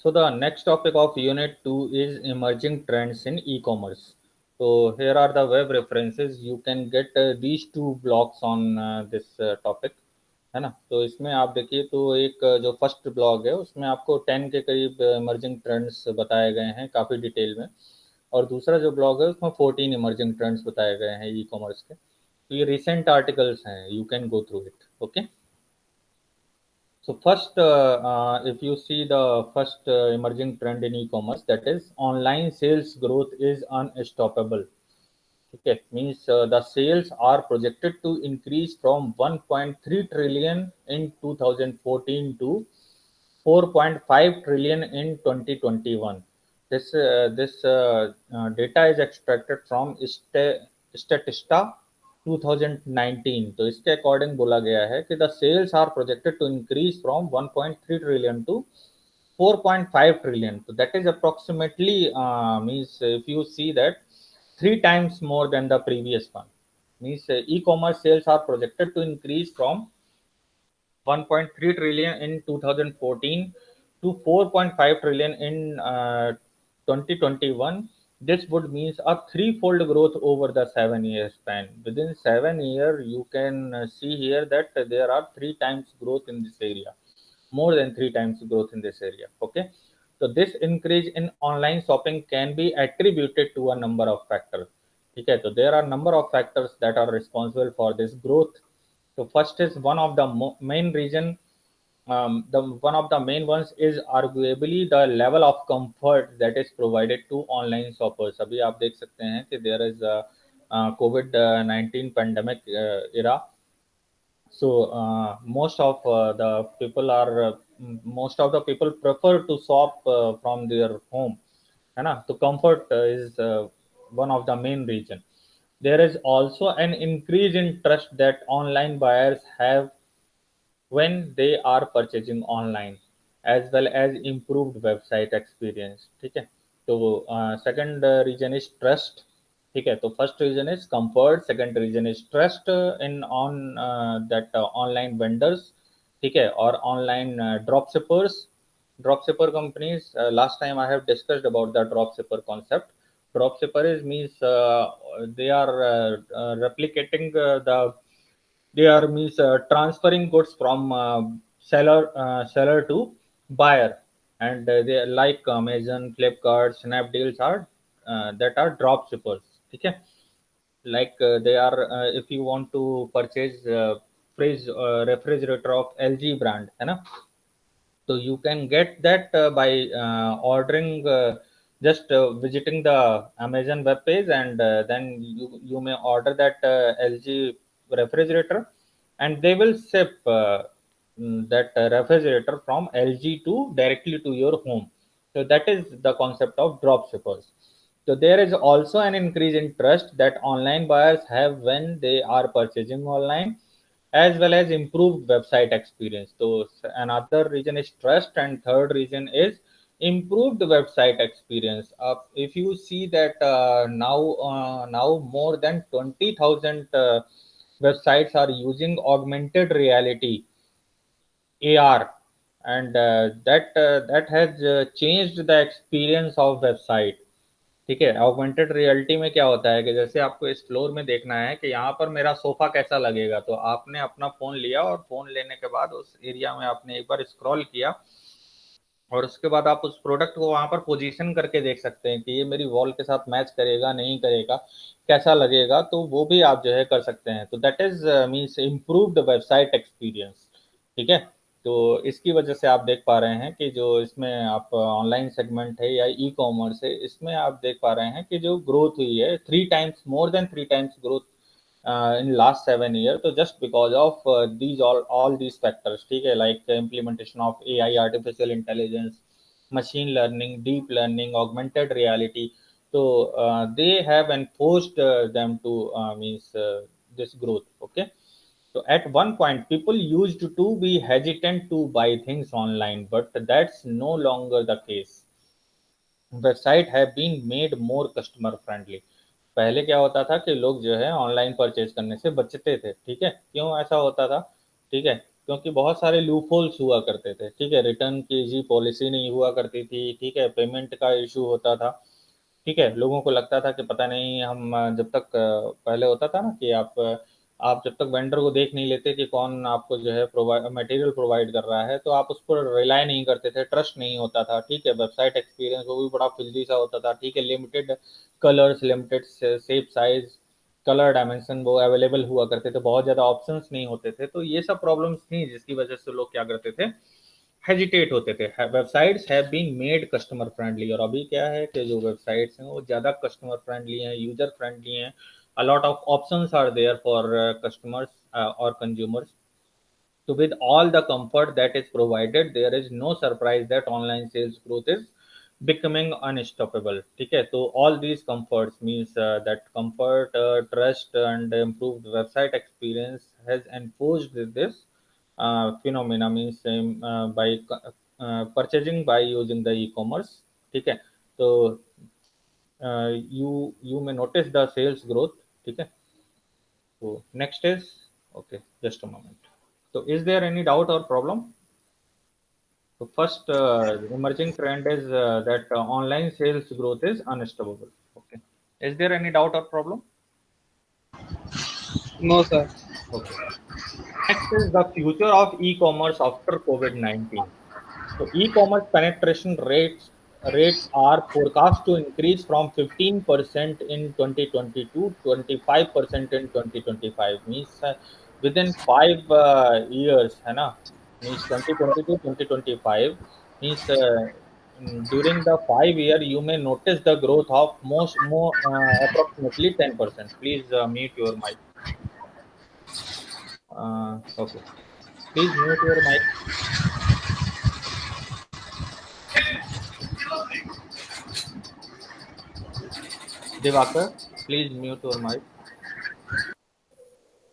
So the next topic of Unit 2 is emerging trends in e-commerce. So here are the web references. You can get these two blocks on this topic, है ना? तो इसमें आप देखिए तो एक जो फर्स्ट ब्लॉग है उसमें आपको 10 के करीब इमर्जिंग ट्रेंड्स बताए गए हैं काफ़ी डिटेल में, और दूसरा जो ब्लॉग है उसमें 14 इमर्जिंग ट्रेंड्स बताए गए हैं ई कॉमर्स के। तो ये रिसेंट आर्टिकल्स हैं, you can go through it. Okay, so first, if you see the first emerging trend in e-commerce, that is online sales growth is unstoppable. Okay, means the sales are projected to increase from 1.3 trillion in 2014 to 4.5 trillion in 2021. This data is extracted from Statista 2019। तो इसके according बोला गया है कि the sales are projected to increase from 1.3 trillion to 4.5 trillion. So that is approximately means if you see that 3 times more than the previous one. Means e-commerce sales are projected to increase from 1.3 trillion in 2014 to 4.5 trillion in 2021. This would means a threefold growth over the 7 year span. Within 7 years, you can see here that there are 3 times growth in this area, more than 3 times growth in this area. Okay, so this increase in online shopping can be attributed to a number of factors. Okay, so there are number of factors that are responsible for this growth. So first is one of the main reason, the one of the main ones is arguably the level of comfort that is provided to online shoppers। अभी आप देख सकते हैं कि there is a COVID-19 pandemic era, so most of the people prefer to shop from their home, है ना? तो comfort is one of the main reason. There is also an increase in trust that online buyers have when they are purchasing online, as well as improved website experience। ठीक है, तो second reason is trust. ठीक है, तो first reason is comfort, second reason is trust in on that online vendors. ठीक है, और online drop shipper companies. Last time I have discussed about the drop shipper concept. Drop shipper is means they are replicating they are means transferring goods from seller to buyer, and they like Amazon, Flipkart, Snapdeals are that are drop shippers। ठीक है, like they are if you want to purchase fridge refrigerator of LG brand, है ना? So you can get that by ordering, just visiting the Amazon web page, and then you may order that LG refrigerator, and they will ship that refrigerator from LG to directly to your home। So that is the concept of drop shippers। So there is also an increase in trust that online buyers have when they are purchasing online, as well as improved website experience। So another reason is trust, and third reason is improved website experience। If you see that now more than 20,000 websites are using augmented reality AR, and that has changed the experience of website। ठीक है, augmented reality में क्या होता है कि जैसे आपको इस फ्लोर में देखना है कि यहाँ पर मेरा सोफा कैसा लगेगा, तो आपने अपना फोन लिया और फोन लेने के बाद उस एरिया में आपने एक बार स्क्रॉल किया, और उसके बाद आप उस प्रोडक्ट को वहां पर पोजीशन करके देख सकते हैं कि ये मेरी वॉल के साथ मैच करेगा नहीं करेगा, कैसा लगेगा, तो वो भी आप जो है कर सकते हैं। तो that is means improved website experience. ठीक है, तो इसकी वजह से आप देख पा रहे हैं कि जो इसमें आप ऑनलाइन सेगमेंट है या ई कॉमर्स है, इसमें आप देख पा रहे हैं कि जो ग्रोथ हुई है 3 times, more than 3 times growth in last 7 years, so just because of these all these factors। ठीक है, like implementation of AI, artificial intelligence, machine learning, deep learning, augmented reality, so they have enforced them to means this growth। Okay, so at one point people used to be hesitant to buy things online, but that's no longer the case। Website have been made more customer friendly. पहले क्या होता था कि लोग जो है online purchase करने से बचते थे। ठीक है, क्यों ऐसा होता था? ठीक है, क्योंकि बहुत सारे लूप होल्स हुआ करते थे, ठीक है, रिटर्न की जी पॉलिसी नहीं हुआ करती थी, ठीक है, पेमेंट का इशू होता था, ठीक है, लोगों को लगता था कि पता नहीं हम जब तक पहले होता था ना कि आप जब तक वेंडर को देख नहीं लेते कि कौन आपको जो है प्रोवाइड मटेरियल प्रोवाइड कर रहा है, तो आप उस पर रिलाई नहीं करते थे, ट्रस्ट नहीं होता था, ठीक है, वेबसाइट एक्सपीरियंस वो भी बड़ा फिल्दी सा होता था, ठीक है, limited colours, limited shape size, colour dimension वो अवेलेबल हुआ करते थे, बहुत ज़्यादा ऑप्शंस नहीं होते थे, तो ये सब प्रॉब्लम्स थी जिसकी वजह से लोग क्या करते थे, हेजिटेट होते थे। Websites have been made customer friendly, और अभी क्या है कि जो वेबसाइट्स हैं वो ज़्यादा कस्टमर फ्रेंडली हैं, यूजर फ्रेंडली हैं, a lot of options are there for customers और consumers. So with all the comfort that is provided, there is no surprise that online sales growth is becoming unstoppable. ठीक है, तो all these comforts means that comfort, trust, and improved website experience has enforced this phenomena means by purchasing by using the e-commerce. ठीक है, तो you may notice the sales growth. ठीक है, so next is okay. Just a moment. So is there any doubt or problem? So first emerging trend is that online sales growth is unstoppable. Okay. Is there any doubt or problem? No, sir. Okay. Next is the future of e-commerce after COVID-19. So e-commerce penetration rates are forecast to increase from 15% in 2020 to 25% in 2025. Means within 5 years, है ना? Means 2020 to 2025 means during the 5 year you may notice the growth of most more approximately 10%. Please mute your mic. Okay. Please mute your mic. Divakar, please mute your mic.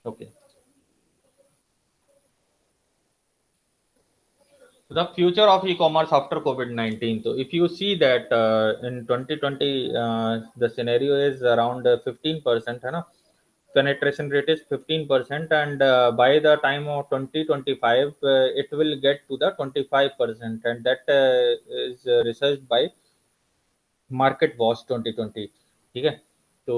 Okay. The future of e-commerce after COVID-19. So if you see that in 2020, the scenario is around 15%, है ना? Penetration rate is 15%, and by the time of 2025, it will get to the 25%, and that is researched by Market Watch 2020. ठीक है, तो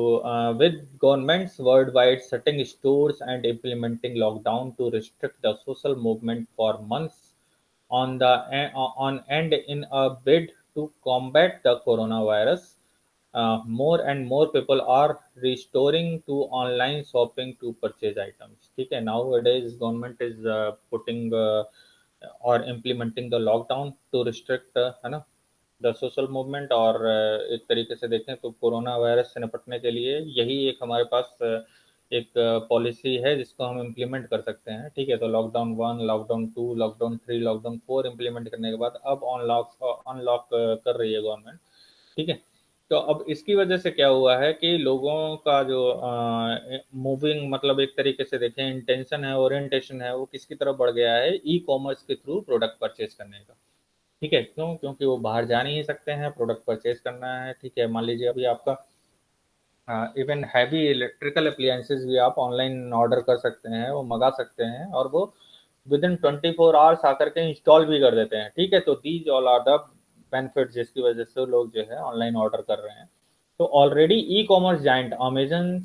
with governments worldwide shutting stores and implementing lockdown to restrict the social movement for months on end in a bid to combat the coronavirus, more and more people are restoring to online shopping to purchase items. ठीक है, nowadays government is putting or implementing the lockdown to restrict है ना the social movement, और एक तरीके से देखें तो कोरोना वायरस से निपटने के लिए यही एक हमारे पास एक पॉलिसी है जिसको हम इम्प्लीमेंट कर सकते हैं। ठीक है, तो lockdown 1, lockdown 2, lockdown 3, lockdown 4 implement करने के बाद अब अनलॉक अनलॉक कर रही है गवर्नमेंट। ठीक है, तो अब इसकी वजह से क्या हुआ है कि लोगों का जो मूविंग मतलब एक तरीके से देखें इंटेंशन है, ओरिएंटेशन है, वो किसकी तरफ बढ़ गया है, ई कॉमर्स के थ्रू प्रोडक्ट परचेज करने का। ठीक है, क्यों? क्योंकि वो बाहर जा नहीं सकते हैं, प्रोडक्ट परचेज करना है। ठीक है, मान लीजिए अभी आपका इवन हैवी इलेक्ट्रिकल अप्लायंसेस भी आप ऑनलाइन ऑर्डर कर सकते हैं, वो मंगा सकते हैं, और वो विद इन 24 आवर्स आकर के इंस्टॉल भी कर देते हैं। ठीक है, तो these all are the benefit जिसकी वजह से लोग जो है ऑनलाइन ऑर्डर कर रहे हैं। तो already e commerce giant Amazon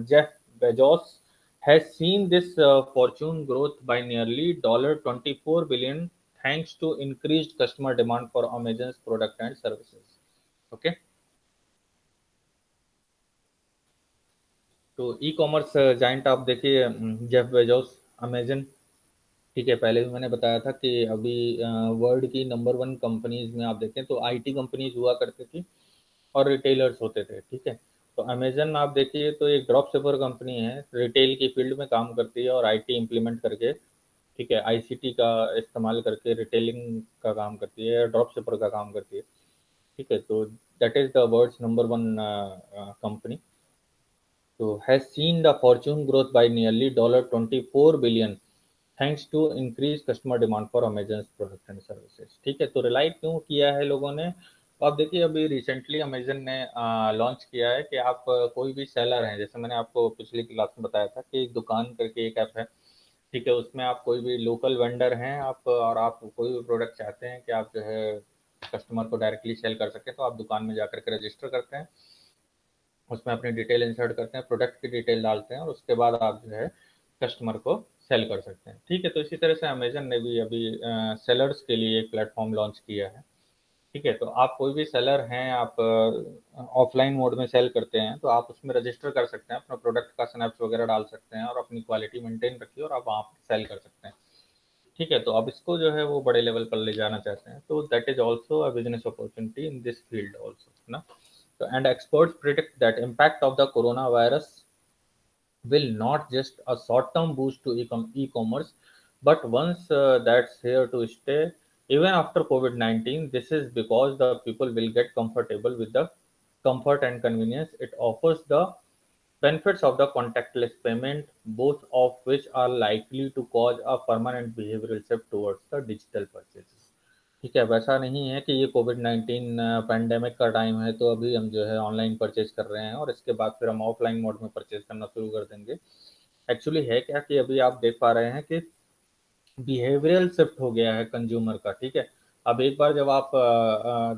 Jeff Bezos has seen this fortune growth by nearly $24 billion thanks to increased customer demand for Amazon's product and services. Okay, तो ई कॉमर्स जाइंट आप देखिए Jeff Bezos, Amazon. ठीक है, पहले भी मैंने बताया था कि अभी वर्ल्ड की नंबर वन कंपनीज में आप देखें तो आईटी कंपनीज हुआ करती थी और रिटेलर्स होते थे। ठीक है, तो अमेजन आप देखिए तो एक ड्रॉप शिपर कंपनी है, रिटेल की फील्ड में काम करती है और आईटी इम्प्लीमेंट करके, ठीक है, आईसीटी का इस्तेमाल करके रिटेलिंग का काम करती है, ड्रॉप शिपर का काम करती है। ठीक है, तो that is the world's number one company. तो has seen the fortune growth by nearly $24 billion thanks to increase customer demand for Amazon product and services. ठीक है, तो रिलाई क्यों किया है लोगों ने? तो आप देखिए अभी रिसेंटली अमेजन ने लॉन्च किया है कि आप कोई भी सेलर हैं, जैसे मैंने आपको पिछली क्लास में बताया था कि एक दुकान करके एक ऐप है, ठीक है, उसमें आप कोई भी लोकल वेंडर हैं आप, और आप कोई भी प्रोडक्ट चाहते हैं कि आप जो है कस्टमर को डायरेक्टली सेल कर सकें, तो आप दुकान में जाकर के रजिस्टर करते हैं, उसमें अपनी डिटेल इंसर्ट करते हैं, प्रोडक्ट की डिटेल डालते हैं, और उसके बाद आप जो है कस्टमर को सेल कर सकते हैं। ठीक है, तो इसी तरह से अमेजन ने भी अभी सेलर्स के लिए एक प्लेटफॉर्म लॉन्च किया है। ठीक है, तो आप कोई भी सेलर हैं, आप ऑफलाइन मोड में सेल करते हैं, तो आप उसमें रजिस्टर कर सकते हैं, अपना प्रोडक्ट का स्नैप्स वगैरह डाल सकते हैं, और अपनी क्वालिटी मेंटेन रखिए, और आप वहाँ पर सेल कर सकते हैं। ठीक है, तो अब इसको जो है वो बड़े लेवल पर ले जाना चाहते हैं, तो that is also a business opportunity in this field also, है ना। तो and experts predict that impact of the coronavirus will not just a short-term boost to e-commerce, but once that's here to stay. Even after COVID-19, this is because the people will get comfortable with the comfort and convenience it offers, the benefits of the contactless payment, both of which are likely to cause a permanent behavioral shift towards the digital purchases. ठीक है, वैसा नहीं है कि ये कोविड-19 pandemic का time है, तो अभी हम जो है ऑनलाइन परचेज़ कर रहे हैं और इसके बाद फिर हम ऑफलाइन मोड में परचेज़ करना शुरू कर देंगे। एक्चुअली है क्या कि अभी आप देख पा रहे हैं कि बिहेवियरल शिफ्ट हो गया है कंज्यूमर का, ठीक है? अब एक बार जब आप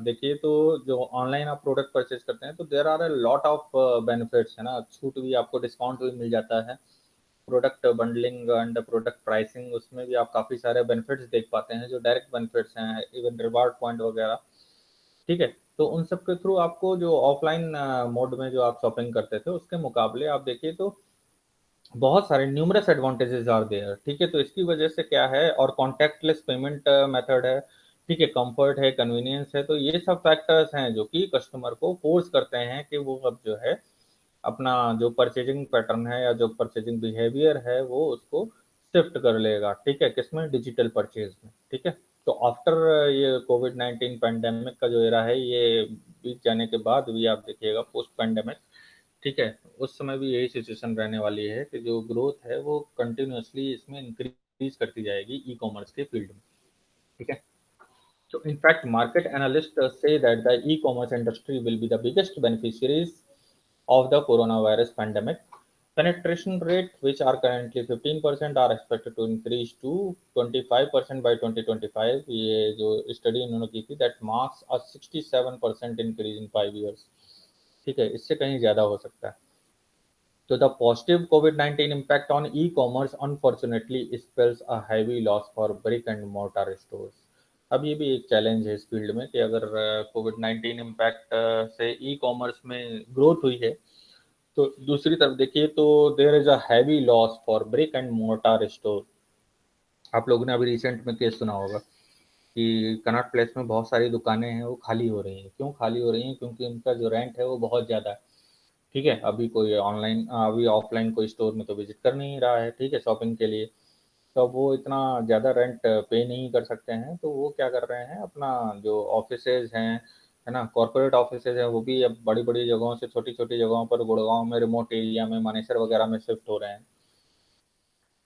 देखिए, तो जो ऑनलाइन आप प्रोडक्ट परचेज़ करते हैं, तो there are a lot of benefits, है ना? छूट भी आपको, डिस्काउंट भी मिल जाता है। Product bundling and product pricing, उसमें भी आप काफ़ी सारे बेनिफिट्स देख पाते हैं, जो डायरेक्ट बेनिफिट्स हैं, इवन रिवार्ड पॉइंट वगैरह। ठीक है, तो उन सब के थ्रू आपको जो ऑफलाइन मोड में जो आप शॉपिंग करते थे, उसके मुकाबले आप देखिए तो बहुत सारे न्यूमरस एडवांटेजेस आर देयर। ठीक है, तो इसकी वजह से क्या है, और कॉन्टैक्टलेस पेमेंट मेथड है, ठीक है, कंफर्ट है, कन्वीनियंस है, तो ये सब फैक्टर्स हैं जो कि कस्टमर को फोर्स करते हैं कि वो अब जो है अपना जो परचेजिंग पैटर्न है या जो परचेजिंग बिहेवियर है वो उसको शिफ्ट कर लेगा। ठीक है, किसमें, डिजिटल परचेज में। ठीक है, तो आफ्टर ये कोविड 19 पैंडेमिक का जो एरा है, ये बीत जाने के बाद भी आप देखिएगा पोस्ट पैंडेमिक, ठीक है, उस समय भी यही सिचुएशन रहने वाली है कि जो ग्रोथ है वो कंटिन्यूअसली इसमें इंक्रीज करती जाएगी ई कॉमर्स के फील्ड में। ठीक है, so in fact market analysts say that the e-commerce industry will be the biggest beneficiaries of the coronavirus pandemic. Penetration rate, which are currently 15%, are expected to increase to 25% by 2025. ये जो study इन्होंने की थी, that marks a 67% increase in 5 years. ठीक है, इससे कहीं ज़्यादा हो सकता है। तो the positive covid impact on e-commerce unfortunately spells a heavy loss for brick and mortar stores. अब ये भी एक चैलेंज है इस फील्ड में कि अगर कोविड-19 इम्पैक्ट से ई-कॉमर्स में ग्रोथ हुई है, तो दूसरी तरफ देखिए तो there is a heavy loss for brick and mortar store. आप लोगों ने अभी रिसेंट में केस सुना होगा कि कनॉट प्लेस में बहुत सारी दुकानें हैं वो खाली हो रही हैं। क्यों खाली हो रही हैं? क्योंकि उनका जो रेंट है वो बहुत ज़्यादा है। ठीक है, अभी कोई ऑनलाइन, अभी ऑफलाइन कोई स्टोर में तो विजिट कर नहीं रहा है, ठीक है, शॉपिंग के लिए। तो अब वो इतना ज़्यादा रेंट पे नहीं कर सकते हैं, तो वो क्या कर रहे हैं, अपना जो ऑफिसेज हैं, है ना, कॉर्पोरेट ऑफिसेज हैं, वो भी अब बड़ी बड़ी जगहों से छोटी छोटी जगहों पर, गुड़गांव में, रिमोट एरिया में, मानेसर वगैरह में शिफ्ट हो रहे हैं।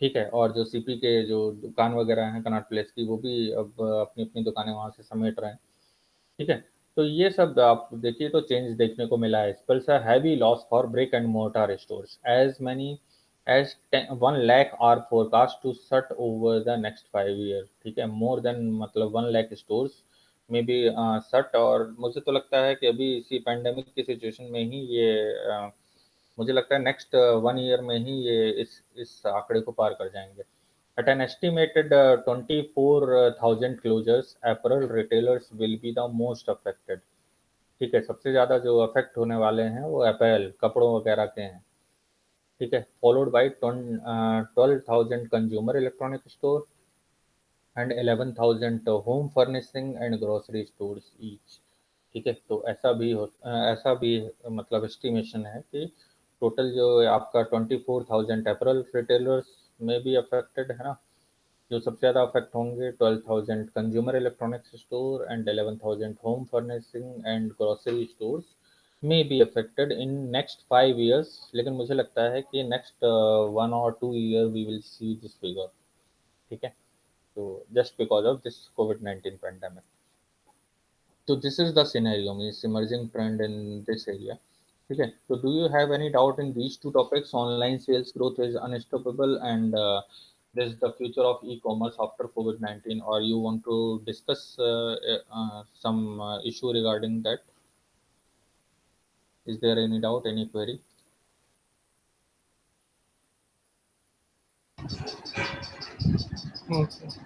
ठीक है, और जो सीपी के जो दुकान वगैरह हैं कनॉट प्लेस की, वो भी अब अपनी अपनी दुकानें वहाँ से समेट रहे हैं। ठीक है, तो ये सब आप देखिए तो चेंज देखने को मिला है। Spells a heavy loss for brick and mortar stores, as many as 1 lakh are forecast to shut over the next 5 year. ठीक है, मोर देन, मतलब 1 लाख स्टोर्स में भी शट, और मुझे तो लगता है कि अभी इसी पैंडेमिक की सिचुएशन में ही ये मुझे लगता है नेक्स्ट 1 ईयर में ही ये इस आंकड़े को पार कर जाएंगे। At an estimated 24,000 closures, apparel retailers will be the most affected. ठीक है, सबसे ज़्यादा जो अफेक्ट होने वाले हैं वो अपैरल, कपड़ों वगैरह के हैं। ठीक है, followed by 12,000 consumer electronic store and 11,000 home furnishing and grocery stores each. ठीक है, तो ऐसा भी मतलब एस्टिमेशन है कि टोटल जो आपका 24,000 अपैरल रिटेलर्स में भी अफेक्टेड है ना, जो सबसे ज़्यादा अफेक्ट होंगे, 12,000 consumer electronics store and 11,000 home furnishing and grocery stores में be affected in next 5 years. लेकिन मुझे लगता है कि नेक्स्ट 1 और 2 year we will see this figure. ठीक है, तो जस्ट बिकॉज ऑफ दिस कोविड-19 पैंडेमिक। तो this is the scenario, means emerging trend in this area. ठीक है, तो do you have any doubt in these two topics? Online sales growth is unstoppable and This is the future of e-commerce after COVID-19, or you want to discuss some issue regarding that? Is there any doubt, any query? Okay.